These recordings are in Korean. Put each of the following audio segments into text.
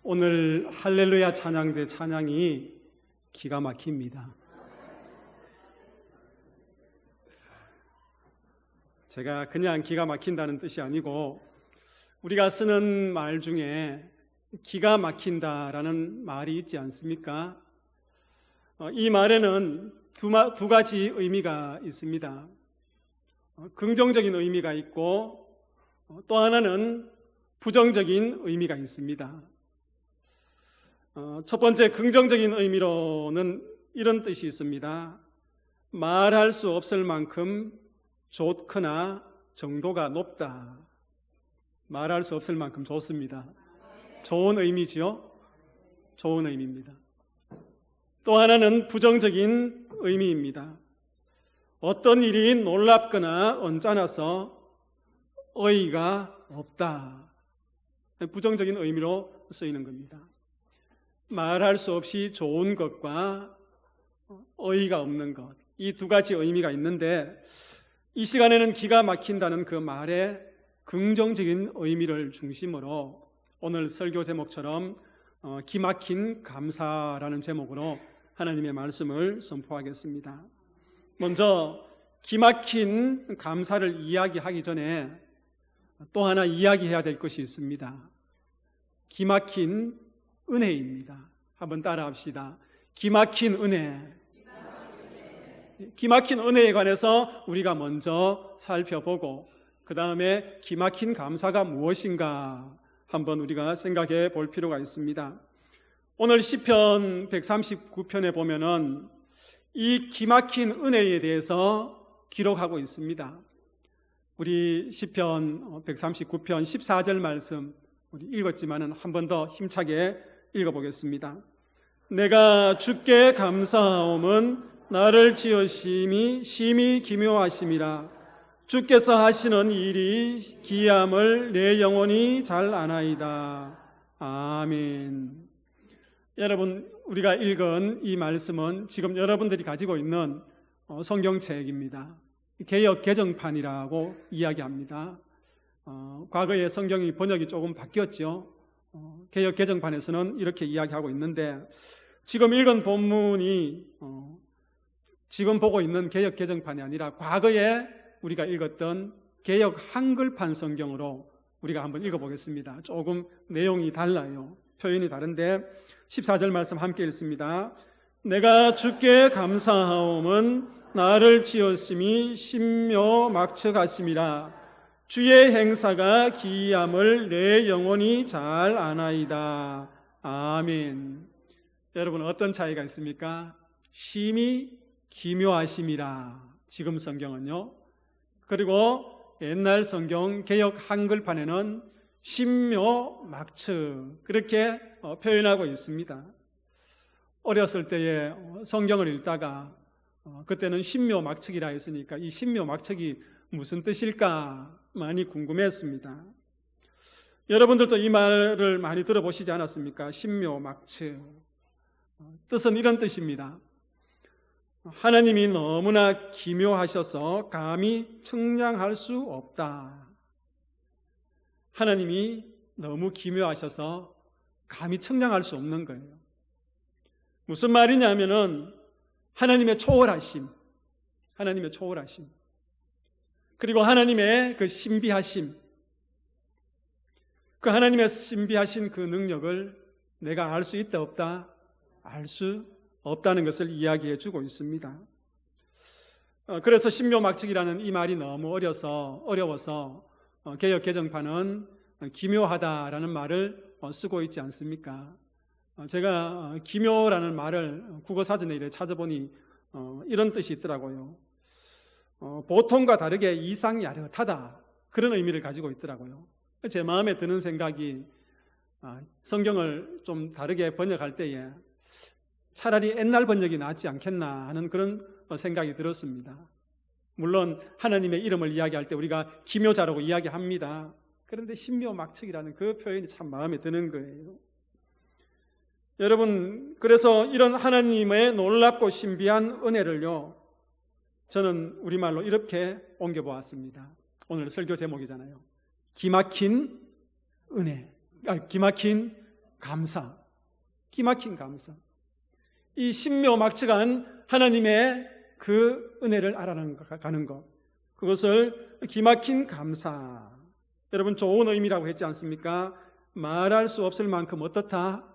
오늘 할렐루야 찬양대 찬양이 기가 막힙니다. 제가 그냥 기가 막힌다는 뜻이 아니고 우리가 쓰는 말 중에 기가 막힌다라는 말이 있지 않습니까? 이 말에는 두 가지 의미가 있습니다. 긍정적인 의미가 있고 또 하나는 부정적인 의미가 있습니다. 첫 번째 긍정적인 의미로는 이런 뜻이 있습니다. 말할 수 없을 만큼 좋거나 정도가 높다. 말할 수 없을 만큼 좋습니다. 좋은 의미지요? 좋은 의미입니다. 또 하나는 부정적인 의미입니다. 어떤 일이 놀랍거나 언짢아서 어이가 없다. 부정적인 의미로 쓰이는 겁니다. 말할 수 없이 좋은 것과 어이가 없는 것, 이 두 가지 의미가 있는데 이 시간에는 기가 막힌다는 그 말의 긍정적인 의미를 중심으로 오늘 설교 제목처럼 기막힌 감사라는 제목으로 하나님의 말씀을 선포하겠습니다. 먼저 기막힌 감사를 이야기하기 전에 또 하나 이야기해야 될 것이 있습니다. 기막힌 은혜입니다. 한번 따라합시다. 기막힌 은혜. 기막힌 은혜에 관해서 우리가 먼저 살펴보고 그 다음에 기막힌 감사가 무엇인가 한번 우리가 생각해 볼 필요가 있습니다. 오늘 시편 139편에 보면은 이 기막힌 은혜에 대해서 기록하고 있습니다. 우리 시편 139편 14절 말씀 우리 읽었지만은 한 번 더 힘차게 읽어보겠습니다. 내가 주께 감사하옴은 나를 지으심이 심히 기묘하심이라. 주께서 하시는 일이 기이함을 내 영혼이 잘 아나이다. 아멘. 여러분, 우리가 읽은 이 말씀은 지금 여러분들이 가지고 있는 성경책입니다. 개역 개정판이라고 이야기합니다. 과거에 성경이 번역이 조금 바뀌었죠. 개역 개정판에서는 이렇게 이야기하고 있는데 지금 읽은 본문이 지금 보고 있는 개역 개정판이 아니라 과거에 우리가 읽었던 개역 한글판 성경으로 우리가 한번 읽어보겠습니다. 조금 내용이 달라요. 표현이 다른데 14절 말씀 함께 읽습니다. 내가 주께 감사하옴은 나를 지었음이 신묘 막측하심이라. 주의 행사가 기이함을 내 영혼이 잘 아나이다. 아멘. 여러분 어떤 차이가 있습니까? 심히 기묘하심이라 지금 성경은요. 그리고 옛날 성경 개역 한글판에는 신묘 막측 그렇게 표현하고 있습니다. 어렸을 때에 성경을 읽다가 그때는 신묘 막측이라 했으니까 이 신묘 막측이 무슨 뜻일까 많이 궁금했습니다. 여러분들도 이 말을 많이 들어보시지 않았습니까? 신묘 막측. 뜻은 이런 뜻입니다. 하나님이 너무나 기묘하셔서 감히 측량할 수 없다. 하나님이 너무 기묘하셔서 감히 측량할 수 없는 거예요. 무슨 말이냐면은 하나님의 초월하심, 하나님의 초월하심, 그리고 하나님의 그 신비하심, 그 하나님의 신비하신 그 능력을 내가 알 수 있다 없다? 알 수 없다는 것을 이야기해 주고 있습니다. 그래서 신묘막측이라는 이 말이 너무 어려워서 개역 개정판은 기묘하다라는 말을 쓰고 있지 않습니까? 제가 기묘라는 말을 국어사전에 이렇게 찾아보니 이런 뜻이 있더라고요. 보통과 다르게 이상야릇하다 그런 의미를 가지고 있더라고요. 제 마음에 드는 생각이 성경을 좀 다르게 번역할 때에 차라리 옛날 번역이 낫지 않겠나 하는 그런 생각이 들었습니다. 물론 하나님의 이름을 이야기할 때 우리가 기묘자라고 이야기합니다. 그런데 신묘막측이라는 그 표현이 참 마음에 드는 거예요. 여러분, 그래서 이런 하나님의 놀랍고 신비한 은혜를요, 저는 우리말로 이렇게 옮겨보았습니다. 오늘 설교 제목이잖아요. 기막힌 은혜, 기막힌 감사, 기막힌 감사. 이 신묘막측한 하나님의 그 은혜를 알아가는 것, 그것을 기막힌 감사. 여러분, 좋은 의미라고 했지 않습니까? 말할 수 없을 만큼 어떻다?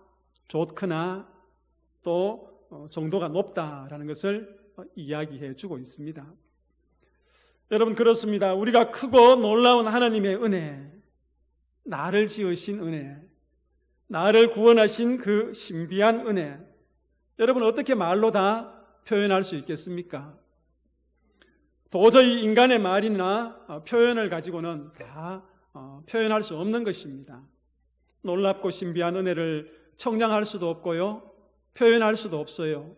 좋거나 또 정도가 높다라는 것을 이야기해 주고 있습니다. 여러분, 그렇습니다. 우리가 크고 놀라운 하나님의 은혜, 나를 지으신 은혜, 나를 구원하신 그 신비한 은혜, 여러분 어떻게 말로 다 표현할 수 있겠습니까? 도저히 인간의 말이나 표현을 가지고는 다 표현할 수 없는 것입니다. 놀랍고 신비한 은혜를 청량할 수도 없고요, 표현할 수도 없어요.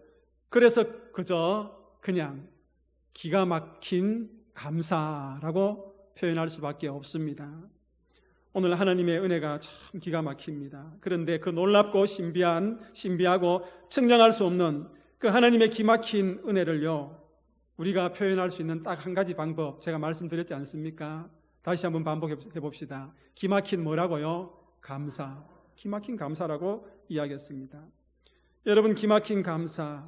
그래서 그냥 기가 막힌 감사라고 표현할 수밖에 없습니다. 오늘 하나님의 은혜가 참 기가 막힙니다. 그런데 그 놀랍고 신비하고 청량할 수 없는 그 하나님의 기막힌 은혜를요, 우리가 표현할 수 있는 딱 한 가지 방법, 제가 말씀드렸지 않습니까? 다시 한번 반복해 봅시다. 기막힌 뭐라고요? 감사. 기막힌 감사라고 이야기했습니다. 여러분, 기막힌 감사,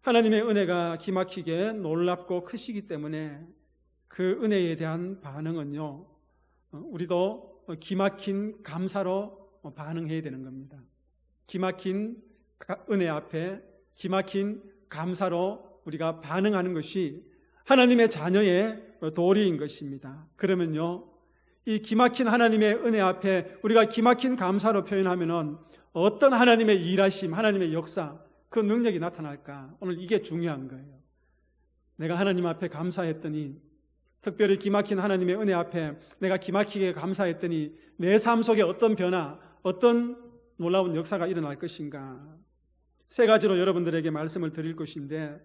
하나님의 은혜가 기막히게 놀랍고 크시기 때문에 그 은혜에 대한 반응은요, 우리도 기막힌 감사로 반응해야 되는 겁니다. 기막힌 은혜 앞에 기막힌 감사로 우리가 반응하는 것이 하나님의 자녀의 도리인 것입니다. 그러면요, 이 기막힌 하나님의 은혜 앞에 우리가 기막힌 감사로 표현하면은 어떤 하나님의 일하심, 하나님의 역사, 그 능력이 나타날까? 오늘 이게 중요한 거예요. 내가 하나님 앞에 감사했더니, 특별히 기막힌 하나님의 은혜 앞에 내가 기막히게 감사했더니 내 삶 속에 어떤 변화, 어떤 놀라운 역사가 일어날 것인가? 세 가지로 여러분들에게 말씀을 드릴 것인데,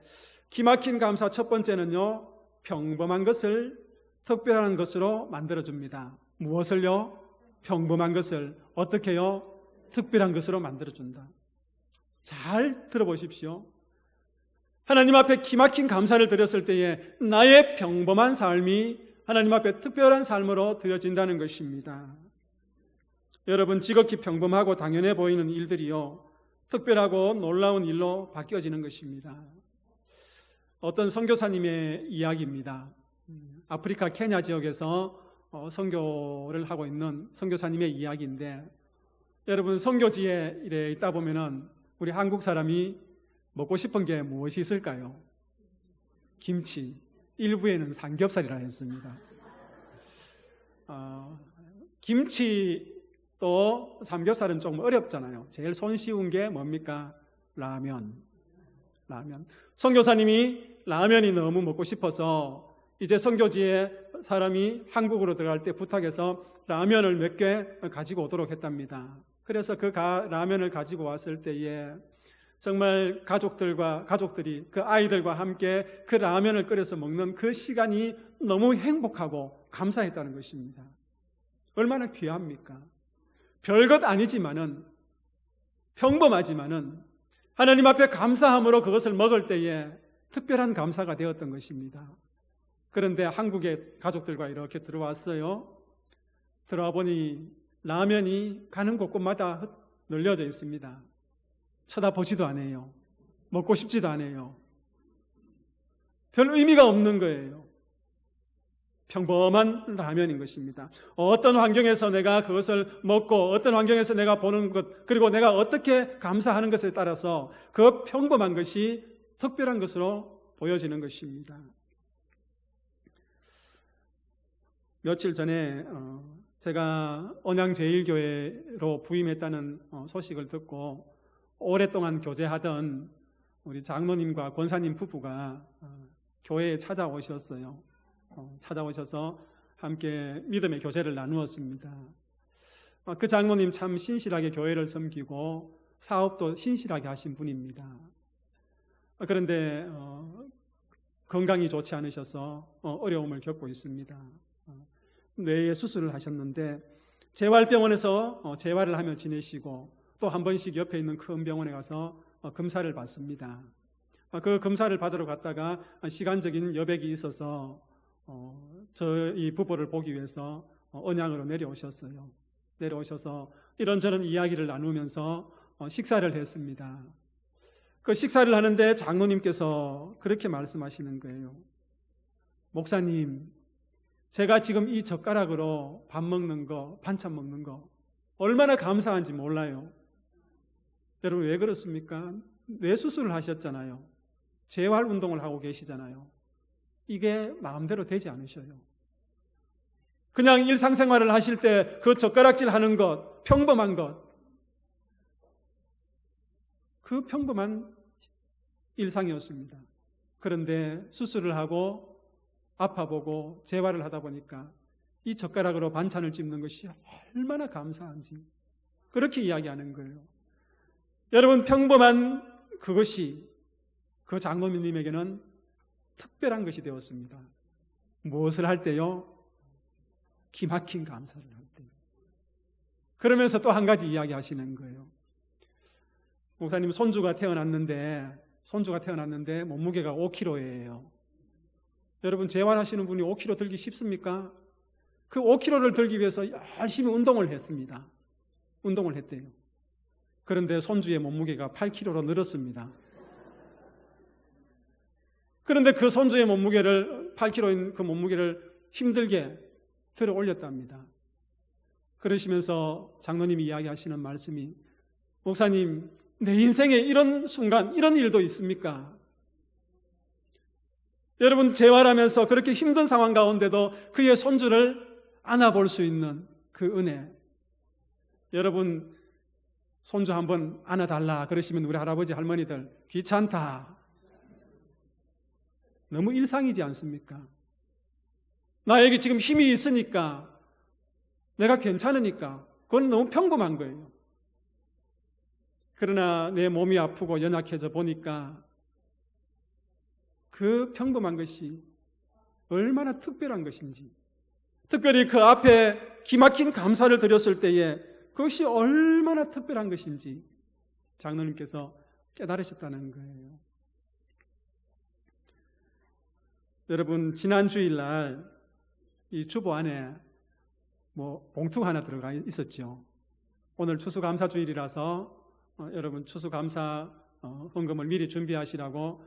기막힌 감사 첫 번째는요, 평범한 것을 특별한 것으로 만들어줍니다. 무엇을요? 평범한 것을 어떻게요? 특별한 것으로 만들어준다. 잘 들어보십시오. 하나님 앞에 기막힌 감사를 드렸을 때에 나의 평범한 삶이 하나님 앞에 특별한 삶으로 드려진다는 것입니다. 여러분, 지극히 평범하고 당연해 보이는 일들이요, 특별하고 놀라운 일로 바뀌어지는 것입니다. 어떤 선교사님의 이야기입니다. 아프리카 케냐 지역에서 선교를 하고 있는 선교사님의 이야기인데, 여러분, 선교지에 이래 있다 보면은 우리 한국 사람이 먹고 싶은 게 무엇이 있을까요? 김치, 일부에는 삼겹살이라 했습니다. 김치 또 삼겹살은 좀 어렵잖아요. 제일 손쉬운 게 뭡니까? 라면. 선교사님이 라면이 너무 먹고 싶어서 이제 선교지에 사람이 한국으로 들어갈 때 부탁해서 라면을 몇 개 가지고 오도록 했답니다. 그래서 그 라면을 가지고 왔을 때에 정말 가족들이 그 아이들과 함께 그 라면을 끓여서 먹는 그 시간이 너무 행복하고 감사했다는 것입니다. 얼마나 귀합니까? 별것 아니지만은, 평범하지만은 하나님 앞에 감사함으로 그것을 먹을 때에 특별한 감사가 되었던 것입니다. 그런데 한국의 가족들과 이렇게 들어왔어요. 들어와 보니 라면이 가는 곳곳마다 널려져 있습니다. 쳐다보지도 않아요. 먹고 싶지도 않아요. 별 의미가 없는 거예요. 평범한 라면인 것입니다. 어떤 환경에서 내가 그것을 먹고 어떤 환경에서 내가 보는 것, 그리고 내가 어떻게 감사하는 것에 따라서 그 평범한 것이 특별한 것으로 보여지는 것입니다. 며칠 전에 제가 언양제일교회로 부임했다는 소식을 듣고 오랫동안 교제하던 우리 장로님과 권사님 부부가 교회에 찾아오셨어요. 찾아오셔서 함께 믿음의 교제를 나누었습니다. 그 장로님 참 신실하게 교회를 섬기고 사업도 신실하게 하신 분입니다. 그런데 건강이 좋지 않으셔서 어려움을 겪고 있습니다. 뇌에 수술을 하셨는데 재활병원에서 재활을 하며 지내시고 또 한 번씩 옆에 있는 큰 병원에 가서 검사를 받습니다. 그 검사를 받으러 갔다가 시간적인 여백이 있어서 저희 부부를 보기 위해서 언양으로 내려오셨어요. 내려오셔서 이런저런 이야기를 나누면서 식사를 했습니다. 그 식사를 하는데 장로님께서 그렇게 말씀하시는 거예요. 목사님, 제가 지금 이 젓가락으로 밥 먹는 거, 반찬 먹는 거 얼마나 감사한지 몰라요. 여러분 왜 그렇습니까? 뇌수술을 하셨잖아요. 재활 운동을 하고 계시잖아요. 이게 마음대로 되지 않으셔요. 그냥 일상생활을 하실 때 그 젓가락질 하는 것, 평범한 것, 그 평범한 일상이었습니다. 그런데 수술을 하고 아파보고 재활을 하다 보니까 이 젓가락으로 반찬을 찝는 것이 얼마나 감사한지 그렇게 이야기하는 거예요. 여러분 평범한 그것이 그 장로님에게는 특별한 것이 되었습니다. 무엇을 할 때요? 기막힌 감사를 할 때. 그러면서 또 한 가지 이야기하시는 거예요. 목사님 손주가 태어났는데 몸무게가 5kg예요. 여러분 재활하시는 분이 5kg 들기 쉽습니까? 그 5kg를 들기 위해서 열심히 운동을 했습니다. 운동을 했대요. 그런데 손주의 몸무게가 8kg로 늘었습니다. 그런데 그 손주의 몸무게를 8kg인 그 몸무게를 힘들게 들어 올렸답니다. 그러시면서 장로님이 이야기하시는 말씀이 목사님 내 인생에 이런 순간 이런 일도 있습니까? 여러분 재활하면서 그렇게 힘든 상황 가운데도 그의 손주를 안아볼 수 있는 그 은혜. 여러분 손주 한번 안아달라 그러시면 우리 할아버지 할머니들 귀찮다. 너무 일상이지 않습니까? 나에게 지금 힘이 있으니까 내가 괜찮으니까 그건 너무 평범한 거예요. 그러나 내 몸이 아프고 연약해져 보니까 그 평범한 것이 얼마나 특별한 것인지, 특별히 그 앞에 기막힌 감사를 드렸을 때에 그것이 얼마나 특별한 것인지 장로님께서 깨달으셨다는 거예요. 여러분 지난 주일날 이 주보 안에 봉투가 하나 들어가 있었죠. 오늘 추수감사주일이라서 여러분 추수감사 헌금을 미리 준비하시라고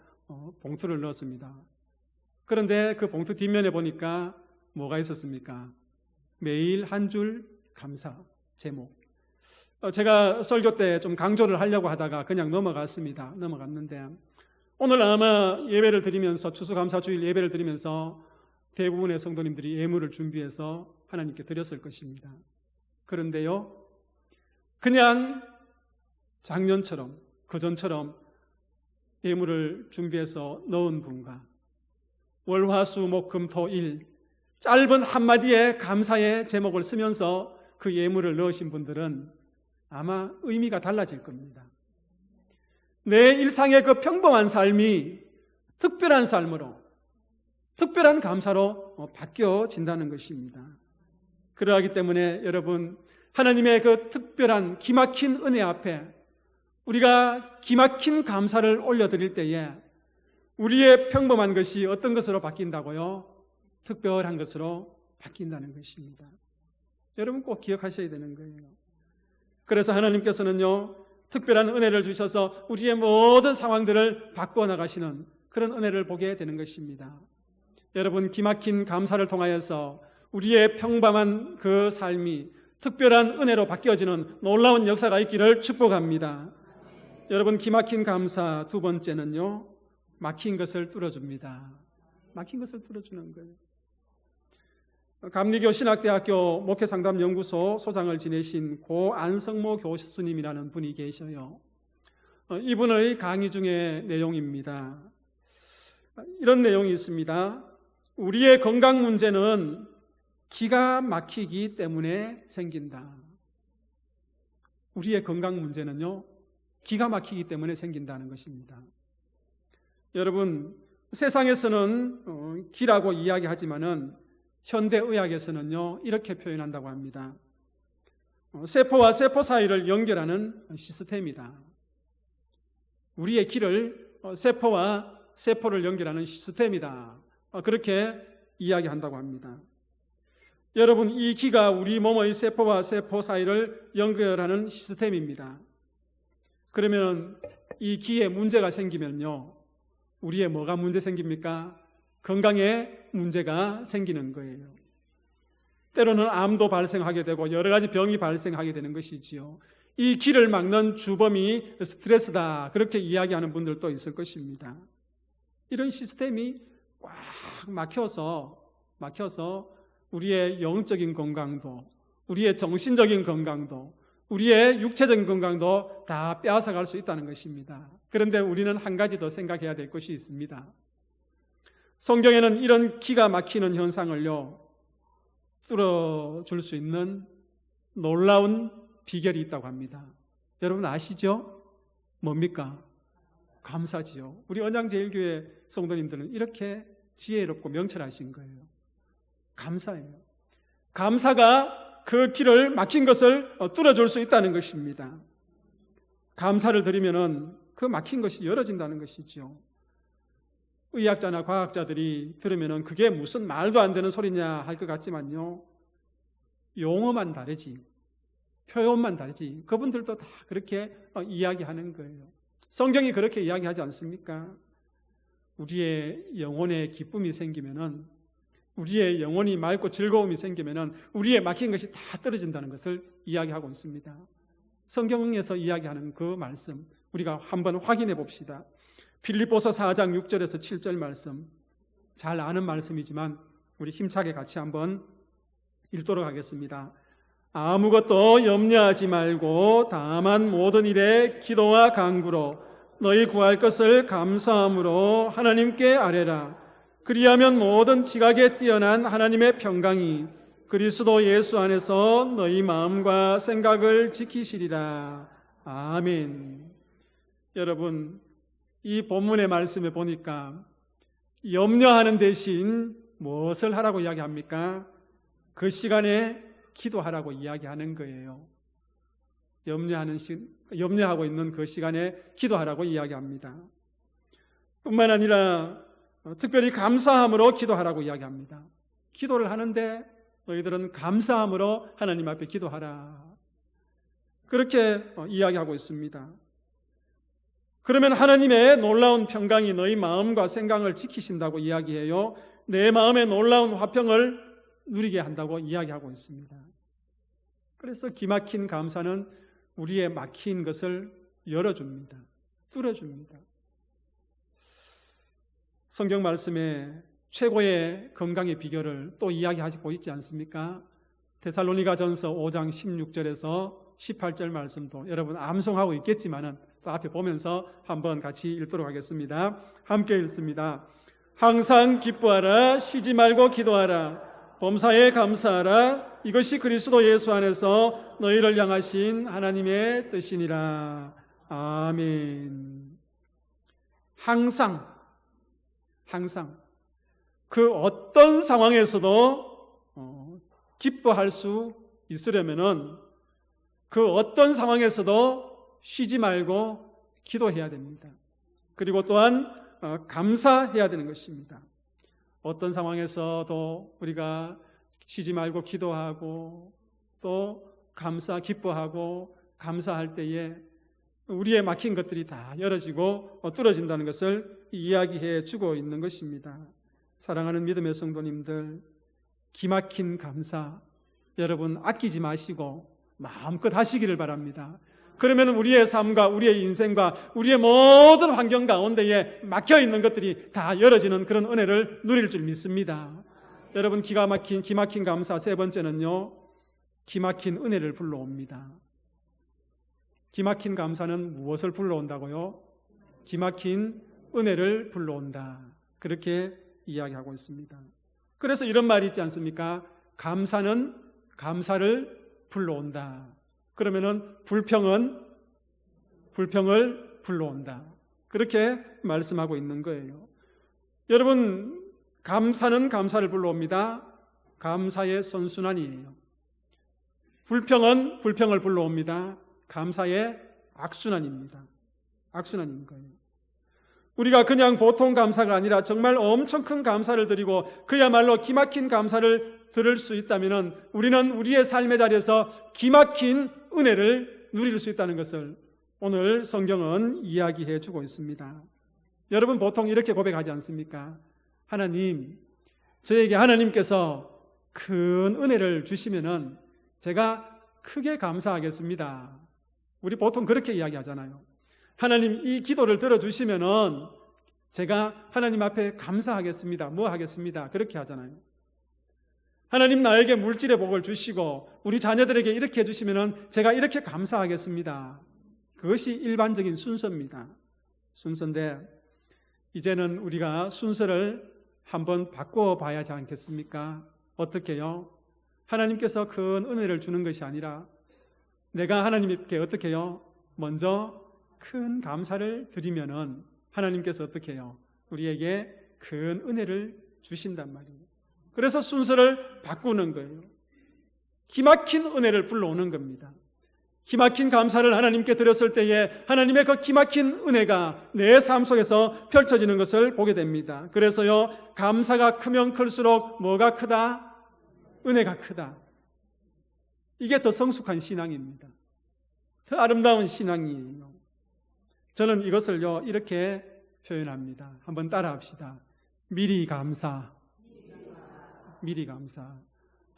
봉투를 넣었습니다. 그런데 그 봉투 뒷면에 보니까 뭐가 있었습니까? 매일 한 줄 감사 제목. 제가 설교 때 좀 강조를 하려고 하다가 그냥 넘어갔는데 오늘 아마 예배를 드리면서 추수감사주일 예배를 드리면서 대부분의 성도님들이 예물을 준비해서 하나님께 드렸을 것입니다. 그런데요, 그냥 작년처럼 그전처럼 예물을 준비해서 넣은 분과 월화수목금토일 짧은 한마디의 감사의 제목을 쓰면서 그 예물을 넣으신 분들은 아마 의미가 달라질 겁니다. 내 일상의 그 평범한 삶이 특별한 삶으로, 특별한 감사로 바뀌어진다는 것입니다. 그러하기 때문에 여러분 하나님의 그 특별한 기막힌 은혜 앞에 우리가 기막힌 감사를 올려드릴 때에 우리의 평범한 것이 어떤 것으로 바뀐다고요? 특별한 것으로 바뀐다는 것입니다. 여러분 꼭 기억하셔야 되는 거예요. 그래서 하나님께서는요 특별한 은혜를 주셔서 우리의 모든 상황들을 바꾸어 나가시는 그런 은혜를 보게 되는 것입니다. 여러분 기막힌 감사를 통하여서 우리의 평범한 그 삶이 특별한 은혜로 바뀌어지는 놀라운 역사가 있기를 축복합니다. 여러분 기막힌 감사 두 번째는요 막힌 것을 뚫어줍니다. 막힌 것을 뚫어주는 거예요. 감리교 신학대학교 목회상담연구소 소장을 지내신 고 안성모 교수님이라는 분이 계셔요. 이분의 강의 중에 내용입니다. 이런 내용이 있습니다. 우리의 건강 문제는 기가 막히기 때문에 생긴다. 우리의 건강 문제는요 기가 막히기 때문에 생긴다는 것입니다. 여러분 세상에서는 기라고 이야기하지만은 현대의학에서는요 이렇게 표현한다고 합니다. 세포와 세포 사이를 연결하는 시스템이다. 우리의 기를 세포와 세포를 연결하는 시스템이다. 그렇게 이야기한다고 합니다. 여러분, 이 기가 우리 몸의 세포와 세포 사이를 연결하는 시스템입니다. 그러면 이 기에 문제가 생기면요, 우리의 뭐가 문제 생깁니까? 건강에 문제가 생기는 거예요. 때로는 암도 발생하게 되고 여러 가지 병이 발생하게 되는 것이지요. 이 기를 막는 주범이 스트레스다, 그렇게 이야기하는 분들도 있을 것입니다. 이런 시스템이 꽉 막혀서 우리의 영적인 건강도, 우리의 정신적인 건강도, 우리의 육체적인 건강도 다 빼앗아갈 수 있다는 것입니다. 그런데 우리는 한 가지 더 생각해야 될 것이 있습니다. 성경에는 이런 기가 막히는 현상을요, 뚫어줄 수 있는 놀라운 비결이 있다고 합니다. 여러분 아시죠? 뭡니까? 감사지요. 우리 언양제일교회 성도님들은 이렇게 지혜롭고 명철하신 거예요. 감사예요. 감사가 그 길을 막힌 것을 뚫어줄 수 있다는 것입니다. 감사를 드리면은 그 막힌 것이 열어진다는 것이죠. 의학자나 과학자들이 들으면은 그게 무슨 말도 안 되는 소리냐 할 것 같지만요, 용어만 다르지, 표현만 다르지, 그분들도 다 그렇게 이야기하는 거예요. 성경이 그렇게 이야기하지 않습니까? 우리의 영혼에 기쁨이 생기면은, 우리의 영혼이 맑고 즐거움이 생기면은 우리의 막힌 것이 다 떨어진다는 것을 이야기하고 있습니다. 성경에서 이야기하는 그 말씀 우리가 한번 확인해 봅시다. 빌립보서 4장 6절에서 7절 말씀, 잘 아는 말씀이지만 우리 힘차게 같이 한번 읽도록 하겠습니다. 아무것도 염려하지 말고 다만 모든 일에 기도와 간구로 너희 구할 것을 감사함으로 하나님께 아뢰라. 그리하면 모든 지각에 뛰어난 하나님의 평강이 그리스도 예수 안에서 너희 마음과 생각을 지키시리라. 아멘. 여러분, 이 본문의 말씀에 보니까 염려하는 대신 무엇을 하라고 이야기합니까? 그 시간에 기도하라고 이야기하는 거예요. 염려하고 있는 그 시간에 기도하라고 이야기합니다. 뿐만 아니라 특별히 감사함으로 기도하라고 이야기합니다. 기도를 하는데 너희들은 감사함으로 하나님 앞에 기도하라, 그렇게 이야기하고 있습니다. 그러면 하나님의 놀라운 평강이 너희 마음과 생각을 지키신다고 이야기해요. 내 마음의 놀라운 화평을 누리게 한다고 이야기하고 있습니다. 그래서 기막힌 감사는 우리의 막힌 것을 열어줍니다. 뚫어줍니다. 성경 말씀에 최고의 건강의 비결을 또 이야기하고 있지 않습니까? 데살로니가전서 5장 16절에서 18절 말씀도 여러분 암송하고 있겠지만은 또 앞에 보면서 한번 같이 읽도록 하겠습니다. 함께 읽습니다. 항상 기뻐하라, 쉬지 말고 기도하라, 범사에 감사하라, 이것이 그리스도 예수 안에서 너희를 향하신 하나님의 뜻이니라. 아멘. 항상 그 어떤 상황에서도 기뻐할 수 있으려면은 그 어떤 상황에서도 쉬지 말고 기도해야 됩니다. 그리고 또한 감사해야 되는 것입니다. 어떤 상황에서도 우리가 쉬지 말고 기도하고 또 기뻐하고 감사할 때에 우리의 막힌 것들이 다 열어지고 뚫어진다는 것을 이야기해 주고 있는 것입니다. 사랑하는 믿음의 성도님들, 기막힌 감사 여러분 아끼지 마시고 마음껏 하시기를 바랍니다. 그러면 우리의 삶과 우리의 인생과 우리의 모든 환경 가운데에 막혀있는 것들이 다 열어지는 그런 은혜를 누릴 줄 믿습니다. 여러분, 기막힌 감사 세 번째는요, 기막힌 은혜를 불러옵니다. 기막힌 감사는 무엇을 불러온다고요? 기막힌 은혜를 불러온다, 그렇게 이야기하고 있습니다. 그래서 이런 말이 있지 않습니까? 감사는 감사를 불러온다. 그러면은 불평은 불평을 불러온다, 그렇게 말씀하고 있는 거예요. 여러분, 감사는 감사를 불러옵니다. 감사의 선순환이에요. 불평은 불평을 불러옵니다. 감사의 악순환입니다. 악순환인 거예요. 우리가 그냥 보통 감사가 아니라 정말 엄청 큰 감사를 드리고 그야말로 기막힌 감사를 들을 수 있다면 우리는 우리의 삶의 자리에서 기막힌 은혜를 누릴 수 있다는 것을 오늘 성경은 이야기해 주고 있습니다. 여러분 보통 이렇게 고백하지 않습니까? 하나님, 저에게 하나님께서 큰 은혜를 주시면은 제가 크게 감사하겠습니다. 우리 보통 그렇게 이야기하잖아요. 하나님 이 기도를 들어주시면은 제가 하나님 앞에 감사하겠습니다. 뭐 하겠습니다. 그렇게 하잖아요. 하나님 나에게 물질의 복을 주시고 우리 자녀들에게 이렇게 해주시면은 제가 이렇게 감사하겠습니다. 그것이 일반적인 순서입니다. 순서인데 이제는 우리가 순서를 한번 바꿔 봐야 하지 않겠습니까? 어떻게요? 하나님께서 큰 은혜를 주는 것이 아니라 내가 하나님께 어떻게 해요? 먼저 큰 감사를 드리면은 하나님께서 어떻게 해요? 우리에게 큰 은혜를 주신단 말이에요. 그래서 순서를 바꾸는 거예요. 기막힌 은혜를 불러오는 겁니다. 기막힌 감사를 하나님께 드렸을 때에 하나님의 그 기막힌 은혜가 내 삶 속에서 펼쳐지는 것을 보게 됩니다. 그래서요, 감사가 크면 클수록 뭐가 크다? 은혜가 크다. 이게 더 성숙한 신앙입니다. 더 아름다운 신앙이에요. 저는 이것을요, 이렇게 표현합니다. 한번 따라 합시다. 미리 감사. 미리 감사.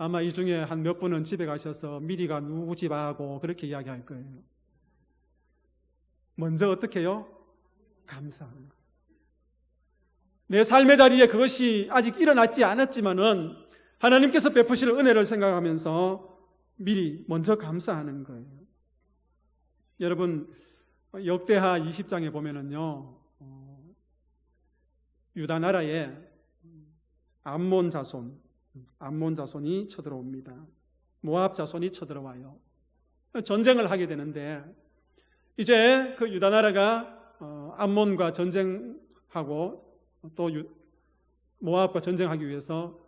아마 이 중에 한 몇 분은 집에 가셔서 미리가 누구 집 하고 그렇게 이야기할 거예요. 먼저 어떻게 해요? 감사하는 거예요. 내 삶의 자리에 그것이 아직 일어났지 않았지만은 하나님께서 베푸실 은혜를 생각하면서 미리 먼저 감사하는 거예요. 여러분 역대하 20장에 보면은요, 유다 나라에 암몬 자손이 쳐들어옵니다. 모압 자손이 쳐들어와요. 전쟁을 하게 되는데 이제 그 유다 나라가 암몬과 전쟁하고 또 모압과 전쟁하기 위해서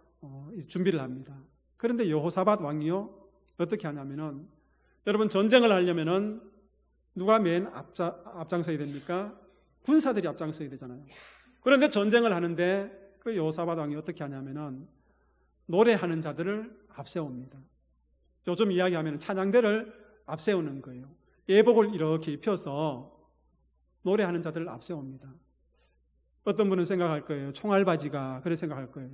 준비를 합니다. 그런데 여호사밧 왕이요, 어떻게 하냐면은, 여러분 전쟁을 하려면은 누가 맨 앞장서야 됩니까? 군사들이 앞장서야 되잖아요. 그런데 전쟁을 하는데 그 여호사밧 왕이 어떻게 하냐면은 노래하는 자들을 앞세웁니다. 요즘 이야기하면 찬양대를 앞세우는 거예요. 예복을 이렇게 입혀서 노래하는 자들을 앞세웁니다. 어떤 분은 생각할 거예요. 총알바지가 그래 생각할 거예요.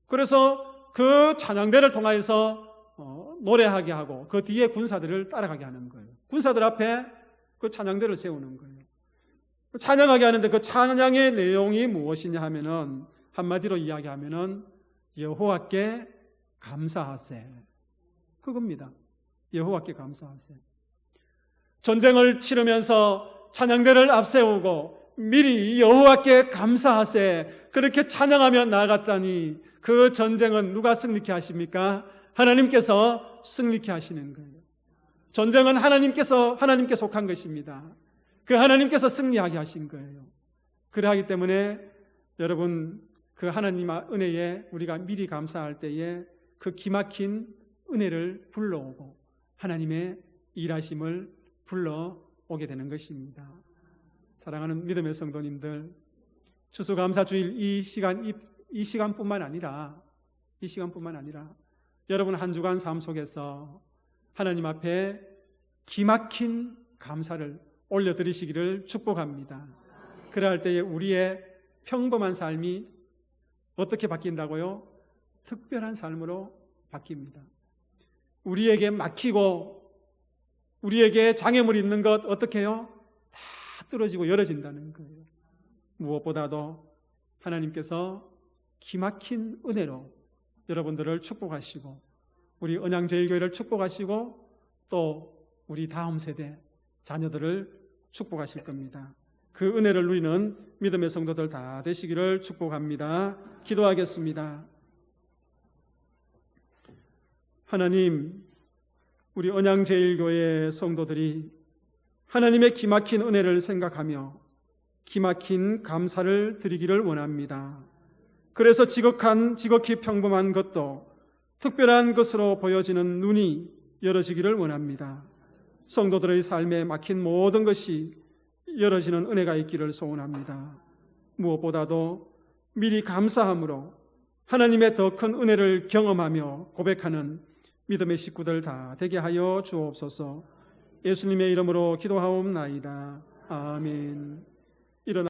그래서 그 찬양대를 통해서 노래하게 하고 그 뒤에 군사들을 따라가게 하는 거예요. 군사들 앞에 그 찬양대를 세우는 거예요. 찬양하게 하는데 그 찬양의 내용이 무엇이냐 하면은, 한마디로 이야기하면은 여호와께 감사하세, 그겁니다. 여호와께 감사하세. 전쟁을 치르면서 찬양대를 앞세우고 미리 여호와께 감사하세, 그렇게 찬양하며 나아갔다니 그 전쟁은 누가 승리케 하십니까? 하나님께서 승리케 하시는 거예요. 전쟁은 하나님께 속한 것입니다. 그 하나님께서 승리하게 하신 거예요. 그러하기 때문에 여러분, 그 하나님 은혜에 우리가 미리 감사할 때에 그 기막힌 은혜를 불러오고 하나님의 일하심을 불러오게 되는 것입니다. 사랑하는 믿음의 성도님들, 추수감사주일 이 시간뿐만 아니라 여러분 한 주간 삶 속에서 하나님 앞에 기막힌 감사를 올려드리시기를 축복합니다. 그럴 때에 우리의 평범한 삶이 어떻게 바뀐다고요? 특별한 삶으로 바뀝니다. 우리에게 막히고 우리에게 장애물이 있는 것 어떻게 해요? 다 뚫어지고 열어진다는 거예요. 무엇보다도 하나님께서 기막힌 은혜로 여러분들을 축복하시고 우리 언양제일교회를 축복하시고 또 우리 다음 세대 자녀들을 축복하실 겁니다. 그 은혜를 누리는 믿음의 성도들 다 되시기를 축복합니다. 기도하겠습니다. 하나님, 우리 언양제일교회 성도들이 하나님의 기막힌 은혜를 생각하며 기막힌 감사를 드리기를 원합니다. 그래서 지극히 평범한 것도 특별한 것으로 보여지는 눈이 열어지기를 원합니다. 성도들의 삶에 막힌 모든 것이 열어지는 은혜가 있기를 소원합니다. 무엇보다도 미리 감사함으로 하나님의 더 큰 은혜를 경험하며 고백하는 믿음의 식구들 다 되게 하여 주옵소서. 예수님의 이름으로 기도하옵나이다. 아멘.